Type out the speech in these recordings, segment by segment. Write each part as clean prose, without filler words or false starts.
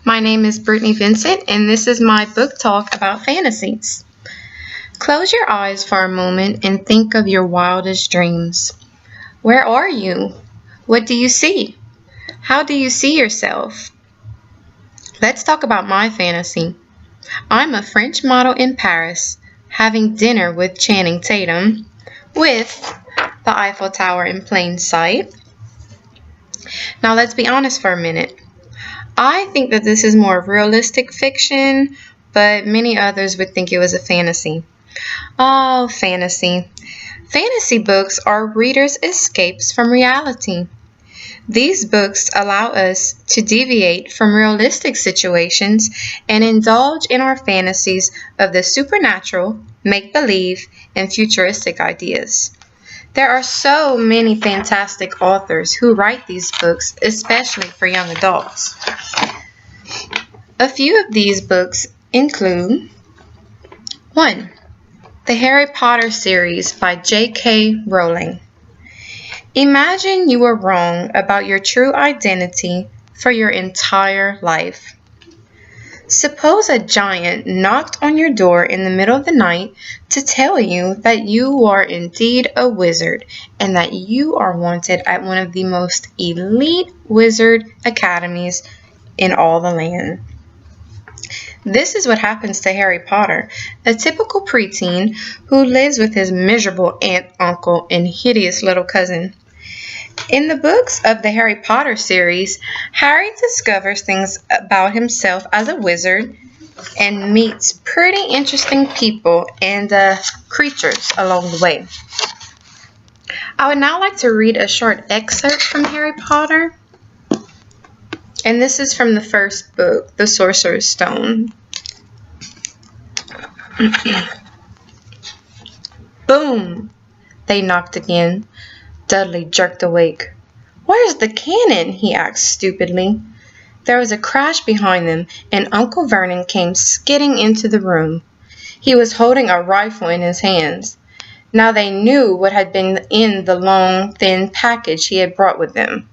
My name is Brittany Vincent, and this is my book talk about fantasies. Close your eyes for a moment and think of your wildest dreams. Where are you? What do you see? How do you see yourself? Let's talk about my fantasy. I'm a French model in Paris, having dinner with Channing Tatum, with the Eiffel Tower in plain sight. Now let's be honest for a minute. I think that this is more realistic fiction, but many others would think it was a fantasy. Oh, fantasy. Fantasy books are readers' escapes from reality. These books allow us to deviate from realistic situations and indulge in our fantasies of the supernatural, make-believe, and futuristic ideas. There are so many fantastic authors who write these books, especially for young adults. A few of these books include 1. The Harry Potter series by J.K. Rowling. Imagine you were wrong about your true identity for your entire life. Suppose a giant knocked on your door in the middle of the night to tell you that you are indeed a wizard and that you are wanted at one of the most elite wizard academies in all the land. This is what happens to Harry Potter, a typical preteen who lives with his miserable aunt, uncle, and hideous little cousin. In the books of the Harry Potter series, Harry discovers things about himself as a wizard and meets pretty interesting people and creatures along the way. I would now like to read a short excerpt from Harry Potter. And this is from the first book, The Sorcerer's Stone. Boom! They knocked again. Dudley jerked awake. "Where's the cannon?" he asked stupidly. There was a crash behind them, and Uncle Vernon came skidding into the room. He was holding a rifle in his hands. Now they knew what had been in the long, thin package he had brought with him.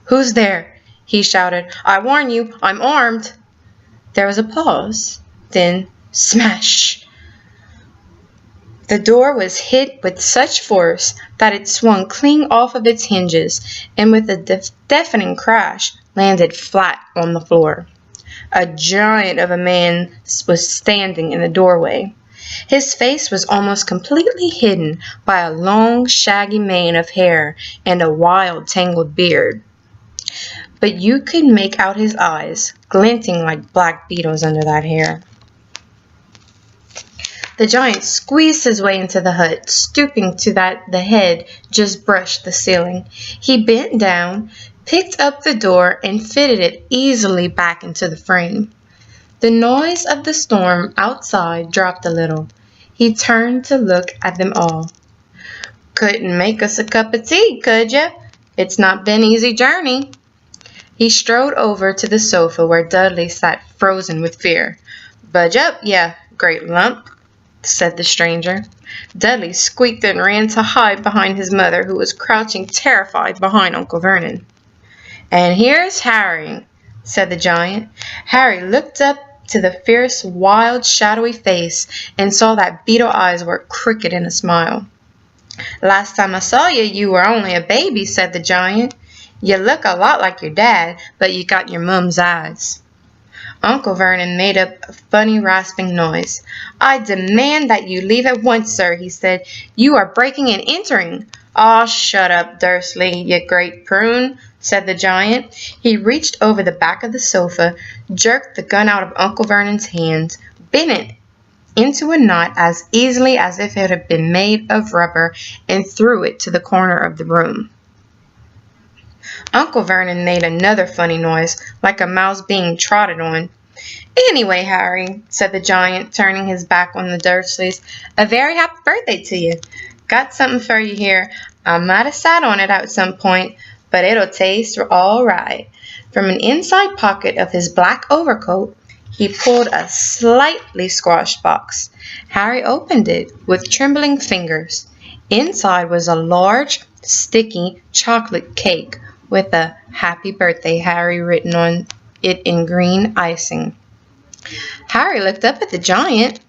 "Who's there?" he shouted. "I warn you, I'm armed." There was a pause. Then, smash! The door was hit with such force that it swung clean off of its hinges and with a deafening crash landed flat on the floor. A giant of a man was standing in the doorway. His face was almost completely hidden by a long, shaggy mane of hair and a wild, tangled beard. But you could make out his eyes, glinting like black beetles under that hair. The giant squeezed his way into the hut, stooping to that the head just brushed the ceiling. He bent down, picked up the door, and fitted it easily back into the frame. The noise of the storm outside dropped a little. He turned to look at them all. "Couldn't make us a cup of tea, could ya? It's not been an easy journey." He strode over to the sofa where Dudley sat frozen with fear. "Budge up, ya great lump," said the stranger. Dudley squeaked and ran to hide behind his mother, who was crouching terrified behind Uncle Vernon. "And here's Harry," said the giant. Harry looked up to the fierce, wild, shadowy face and saw that beetle eyes were crooked in a smile. "Last time I saw you, you were only a baby," said the giant. "You look a lot like your dad, but you got your mum's eyes." Uncle Vernon made up a funny rasping noise. "I demand that you leave at once, sir," he said. "You are breaking and entering." "Aw, shut up, Dursley, you great prune," said the giant. He reached over the back of the sofa, jerked the gun out of Uncle Vernon's hands, bent it into a knot as easily as if it had been made of rubber, and threw it to the corner of the room. Uncle Vernon made another funny noise, like a mouse being trotted on. "Anyway, Harry," said the giant, turning his back on the Dursleys, "a very happy birthday to you. Got something for you here. I might have sat on it at some point, but it'll taste all right." From an inside pocket of his black overcoat, he pulled a slightly squashed box. Harry opened it with trembling fingers. Inside was a large, sticky chocolate cake with a "Happy Birthday, Harry" written on it in green icing. Harry looked up at the giant.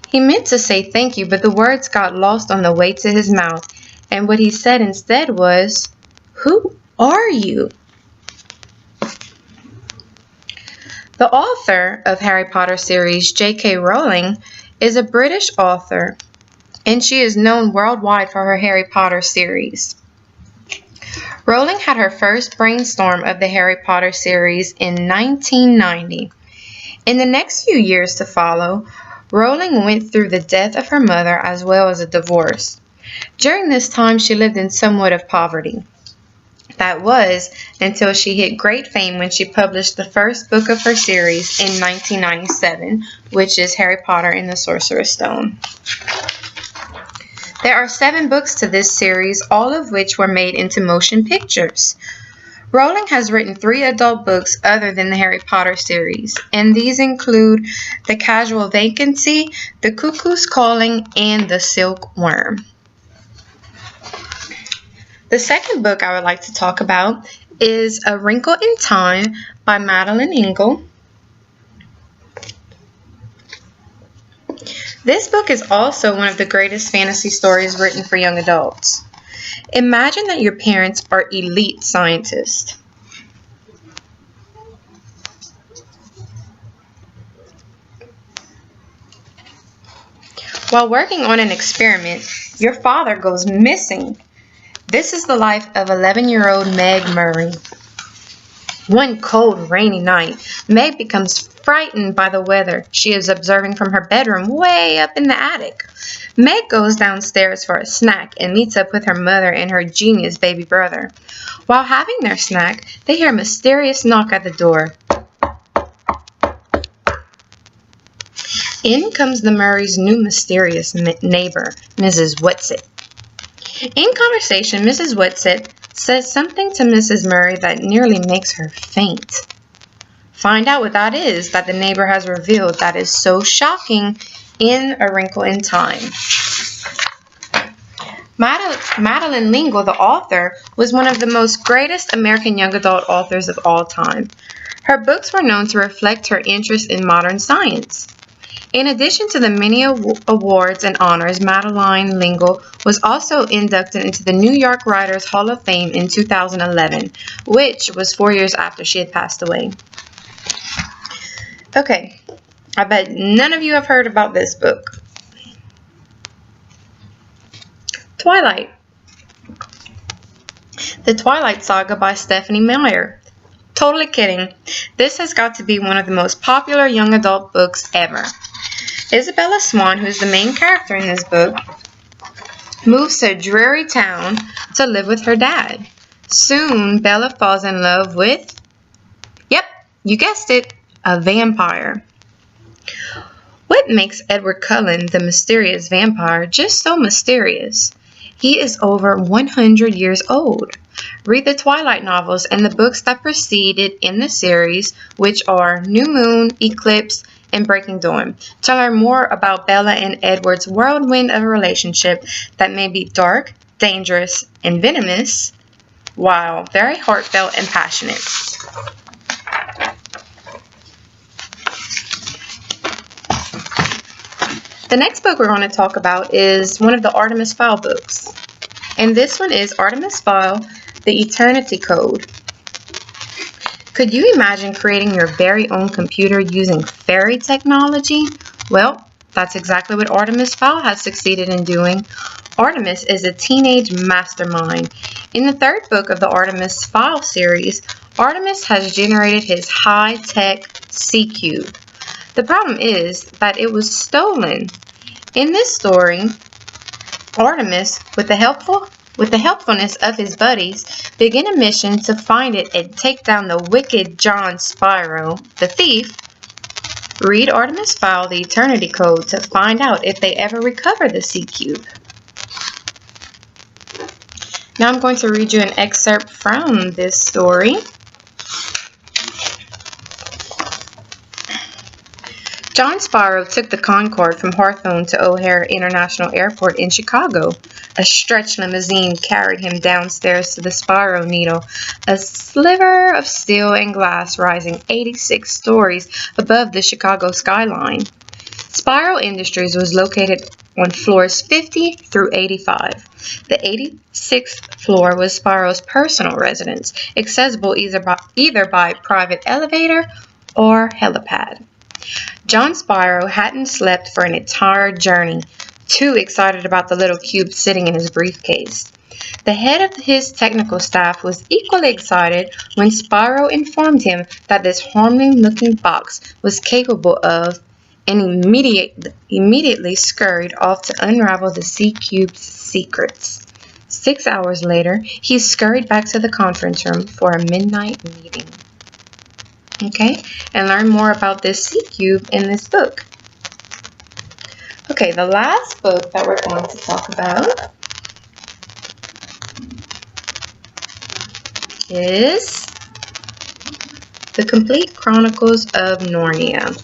He meant to say thank you, but the words got lost on the way to his mouth, and what he said instead was, "Who are you?" The author of Harry Potter series, J.K. Rowling, is a British author, and she is known worldwide for her Harry Potter series. Rowling had her first brainstorm of the Harry Potter series in 1990. In the next few years to follow, Rowling went through the death of her mother as well as a divorce. During this time, she lived in somewhat of poverty. That was until she hit great fame when she published the first book of her series in 1997, which is Harry Potter and the Sorcerer's Stone. There are 7 books to this series, all of which were made into motion pictures. Rowling has written 3 adult books other than the Harry Potter series, and these include The Casual Vacancy, The Cuckoo's Calling, and The Silkworm. The second book I would like to talk about is A Wrinkle in Time by Madeleine L'Engle. This book is also one of the greatest fantasy stories written for young adults. Imagine that your parents are elite scientists. While working on an experiment, your father goes missing. This is the life of 11-year-old Meg Murray. One cold, rainy night, Meg becomes frightened by the weather she is observing from her bedroom way up in the attic. Meg goes downstairs for a snack and meets up with her mother and her genius baby brother. While having their snack, they hear a mysterious knock at the door. In comes the Murrays' new mysterious neighbor, Mrs. Whatsit. In conversation, Mrs. Whatsit says something to Mrs. Murray that nearly makes her faint. Find out what that is that the neighbor has revealed that is so shocking in A Wrinkle in Time. Madeleine L'Engle, the author, was one of the most greatest American young adult authors of all time. Her books were known to reflect her interest in modern science. In addition to the many awards and honors, Madeleine L'Engle was also inducted into the New York Writers Hall of Fame in 2011, which was 4 years after she had passed away. Okay, I bet none of you have heard about this book. Twilight. The Twilight Saga by Stephenie Meyer. Totally kidding. This has got to be one of the most popular young adult books ever. Isabella Swan, who is the main character in this book, moves to a dreary town to live with her dad. Soon, Bella falls in love with, yep, you guessed it, a vampire. What makes Edward Cullen, the mysterious vampire, just so mysterious? He is over 100 years old. Read the Twilight novels and the books that preceded in the series, which are New Moon, Eclipse, and Breaking Dawn, to learn more about Bella and Edward's whirlwind of a relationship that may be dark, dangerous, and venomous, while very heartfelt and passionate. The next book we're going to talk about is one of the Artemis Fowl books. And this one is Artemis Fowl, The Eternity Code. Could you imagine creating your very own computer using fairy technology? Well, that's exactly what Artemis Fowl has succeeded in doing. Artemis is a teenage mastermind. In the 3rd book of the Artemis Fowl series, Artemis has generated his high-tech C-Cube. The problem is that it was stolen. In this story, Artemis, with the helpfulness of his buddies, begin a mission to find it and take down the wicked John Spyro, the thief. Read Artemis Fowl, The Eternity Code to find out if they ever recover the C-Cube. Now I'm going to read you an excerpt from this story. John Sparrow took the Concorde from Hawthorne to O'Hare International Airport in Chicago. A stretch limousine carried him downstairs to the Sparrow Needle, a sliver of steel and glass rising 86 stories above the Chicago skyline. Sparrow Industries was located on floors 50 through 85. The 86th floor was Sparrow's personal residence, accessible either by private elevator or helipad. John Sparrow hadn't slept for an entire journey, too excited about the little cube sitting in his briefcase. The head of his technical staff was equally excited when Sparrow informed him that this homely-looking box was capable of, and immediately scurried off to unravel the C-Cube's secrets. 6 hours later, he scurried back to the conference room for a midnight meeting. Okay, and learn more about this C-Cube in this book. Okay, the last book that we're going to talk about is The Complete Chronicles of Narnia.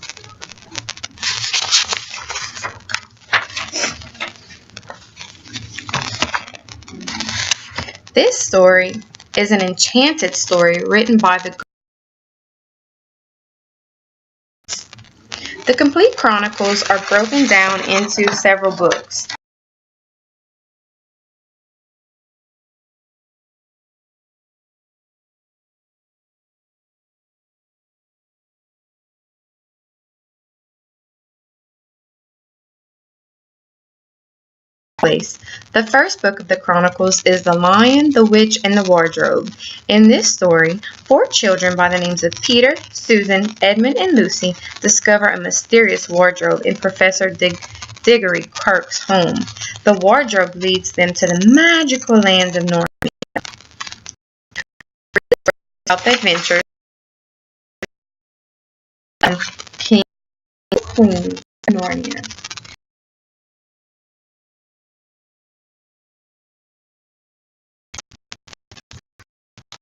This story is an enchanted story written by The Complete Chronicles are broken down into several books. The first book of the Chronicles is The Lion, the Witch, and the Wardrobe. In this story, 4 children by the names of Peter, Susan, Edmund, and Lucy discover a mysterious wardrobe in Professor Diggory Kirk's home. The wardrobe leads them to the magical land of Narnia. About the adventures of King and Queen of Narnia.